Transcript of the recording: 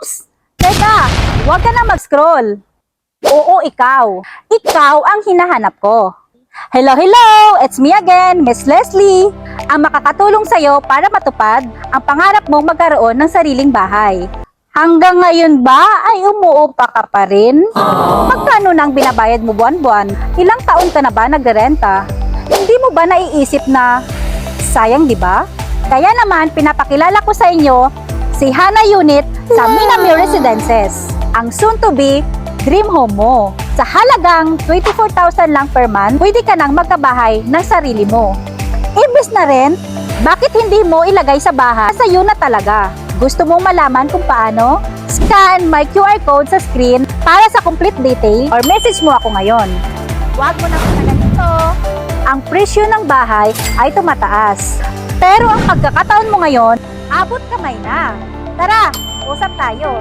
Oops! Teka, huwag ka na mag-scroll. Oo, ikaw. Ikaw ang hinahanap ko. Hello, hello! It's me again, Miss Leslie. Ang makakatulong sa'yo para matupad ang pangarap mong magkaroon ng sariling bahay. Hanggang ngayon ba ay umuupa ka pa rin? Magkano nang binabayad mo buwan-buwan? Ilang taon ka na ba nagrerenta? Hindi mo ba naiisip na sayang, di ba? Kaya naman pinapakilala ko sa inyo si Hana Unit sa Minamio Residences, ang soon-to-be dream home mo. Sa halagang 24,000 lang per month, pwede ka nang magkabahay ng sarili mo. Imbes na rent, bakit hindi mo ilagay sa bahay? Sa iyo na talaga. Gusto mong malaman kung paano? Scan my QR code sa screen para sa complete detail or message mo ako ngayon. Huwag mo nang ganito. Ang presyo ng bahay ay tumataas. Pero ang pagkakataon mo ngayon, abot kamay na. Tara, usap tayo.